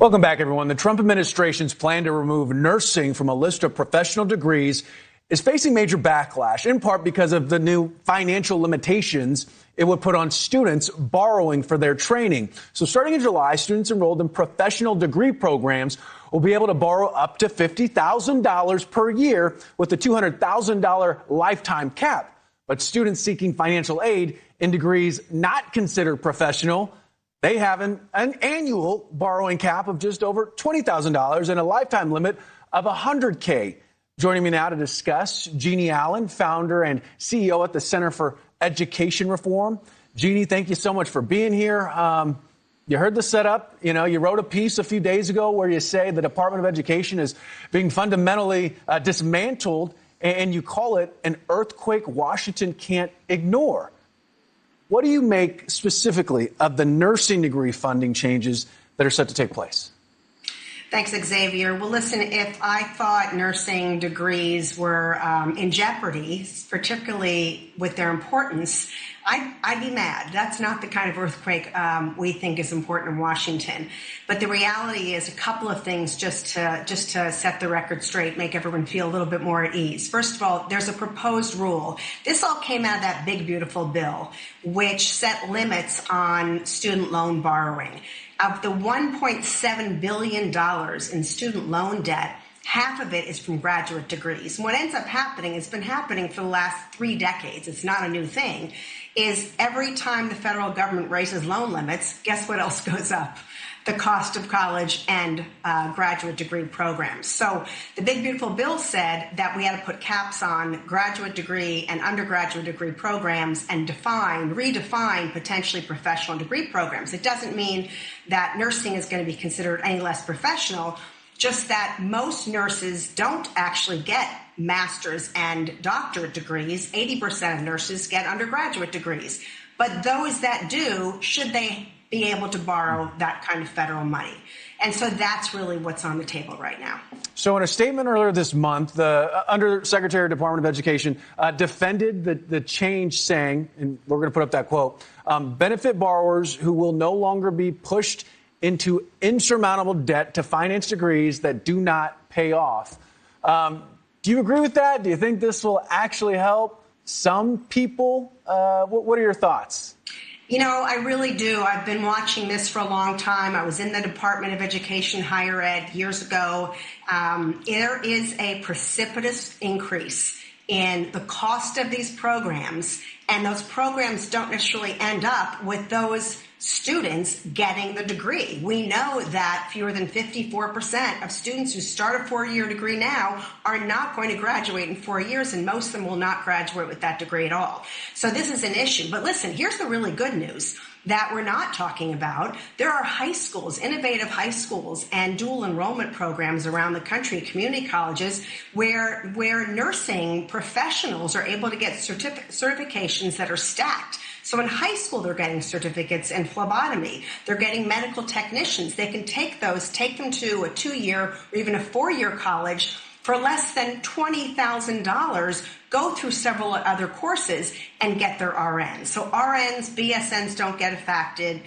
Welcome back, everyone. The Trump administration's plan to remove nursing from a list of professional degrees is facing major backlash, in part because of the new financial limitations it would put on students borrowing for their training. So starting in July, students enrolled in professional degree programs will be able to borrow up to $50,000 per year with a $200,000 lifetime cap. But students seeking financial aid in degrees not considered professional, they have an annual borrowing cap of just over $20,000 and a lifetime limit of $100K. Joining me now to discuss, Jeanne Allen, founder and CEO at the Center for Education Reform. Jeanne, thank you so much for being here. You heard the setup. You wrote a piece a few days ago where you say the Department of Education is being fundamentally dismantled, and you call it an earthquake Washington can't ignore. What do you make specifically of the nursing degree funding changes that are set to take place? Thanks, Xavier. Well, listen, if I thought nursing degrees were in jeopardy, particularly with their importance, I'd be mad. That's not the kind of earthquake we think is important in Washington. But the reality is a couple of things just to set the record straight, make everyone feel a little bit more at ease. First of all, there's a proposed rule. This all came out of that big, beautiful bill, which set limits on student loan borrowing. Of the $1.7 billion in student loan debt, half of it is from graduate degrees. And what ends up happening, it's been happening for the last 3 decades, it's not a new thing, is every time the federal government raises loan limits, guess what else goes up? The cost of college and graduate degree programs. So the big, beautiful bill said that we had to put caps on graduate degree and undergraduate degree programs and redefine potentially professional degree programs. It doesn't mean that nursing is going to be considered any less professional, just that most nurses don't actually get master's and doctorate degrees. 80% of nurses get undergraduate degrees. But those that do, should they be able to borrow that kind of federal money? And so that's really what's on the table right now. So in a statement earlier this month, the Undersecretary of Department of Education defended the change, saying, and we're going to put up that quote, benefit borrowers who will no longer be pushed into insurmountable debt to finance degrees that do not pay off. Do you agree with that? Do you think this will actually help some people? What are your thoughts? I really do. I've been watching this for a long time. I was in the Department of Education, higher ed, years ago. There is a precipitous increase in the cost of these programs, and those programs don't necessarily end up with those students getting the degree. We know that fewer than 54% of students who start a 4-year degree now are not going to graduate in 4 years, and most of them will not graduate with that degree at all. So this is an issue. But listen, here's the really good news that we're not talking about. There are high schools, innovative high schools, and dual enrollment programs around the country, community colleges, where nursing professionals are able to get certifications that are stacked. So in high school, they're getting certificates in phlebotomy. They're getting medical technicians. They can take them to a 2-year or even a 4-year college for less than $20,000, go through several other courses and get their RNs. So RNs, BSNs don't get affected.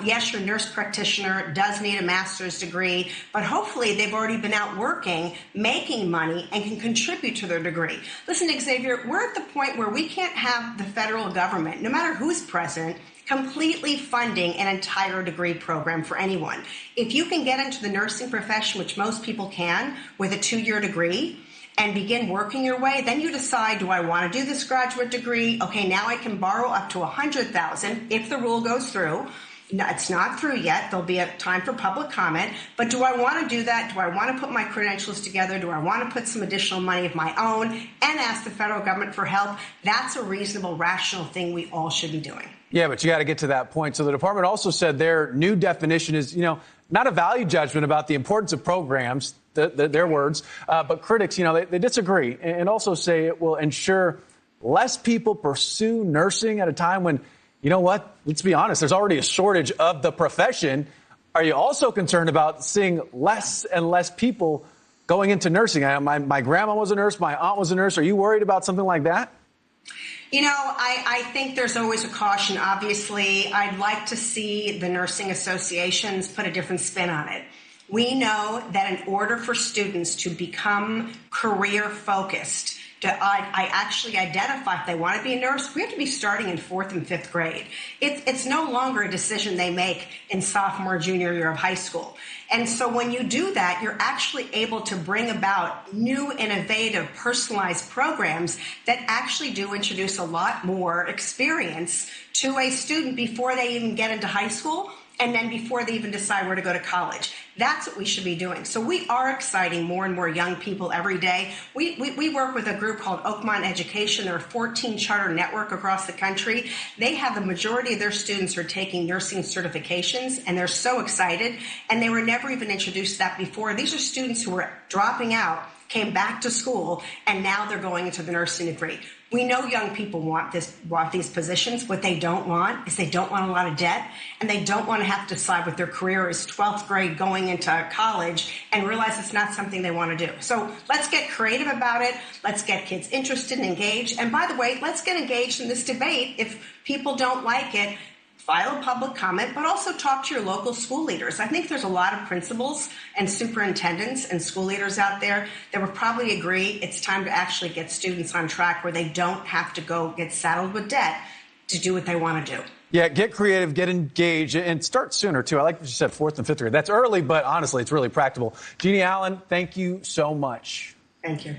Yes, your nurse practitioner does need a master's degree, but hopefully they've already been out working, making money, and can contribute to their degree. Listen, Xavier, we're at the point where we can't have the federal government, no matter who's president, completely funding an entire degree program for anyone. If you can get into the nursing profession, which most people can, with a 2-year degree, and begin working your way, then you decide, do I want to do this graduate degree? Okay, now I can borrow up to $100,000 if the rule goes through. No, it's not through yet. There'll be a time for public comment. But do I want to do that? Do I want to put my credentials together? Do I want to put some additional money of my own and ask the federal government for help? That's a reasonable, rational thing we all should be doing. Yeah, but you got to get to that point. So the department also said their new definition is, not a value judgment about the importance of programs, their words, but critics, they disagree and also say it will ensure less people pursue nursing at a time when, let's be honest, there's already a shortage of the profession. Are you also concerned about seeing less and less people going into nursing? My grandma was a nurse. My aunt was a nurse. Are you worried about something like that? You know, I think there's always a caution. Obviously, I'd like to see the nursing associations put a different spin on it. We know that in order for students to become career focused, to actually identify if they want to be a nurse, we have to be starting in 4th and 5th grade. It's no longer a decision they make in sophomore or junior year of high school. And so when you do that, you're actually able to bring about new, innovative, personalized programs that actually do introduce a lot more experience to a student before they even get into high school, and then before they even decide where to go to college. That's what we should be doing. So we are exciting more and more young people every day. We work with a group called Oakmont Education. They're a 14 charter network across the country. They have the majority of their students are taking nursing certifications, and they're so excited. And they were never even introduced to that before. These are students who were dropping out, came back to school, and now they're going into the nursing degree. We know young people want these positions. What they don't want is they don't want a lot of debt, and they don't want to have to decide what their career is 12th grade going into college and realize it's not something they want to do. So let's get creative about it. Let's get kids interested and engaged. And by the way, let's get engaged in this debate. If people don't like it, file a public comment, but also talk to your local school leaders. I think there's a lot of principals and superintendents and school leaders out there that would probably agree it's time to actually get students on track where they don't have to go get saddled with debt to do what they want to do. Yeah, get creative, get engaged, and start sooner, too. I like what you said, 4th and 5th grade. That's early, but honestly, it's really practical. Jeanne Allen, thank you so much. Thank you.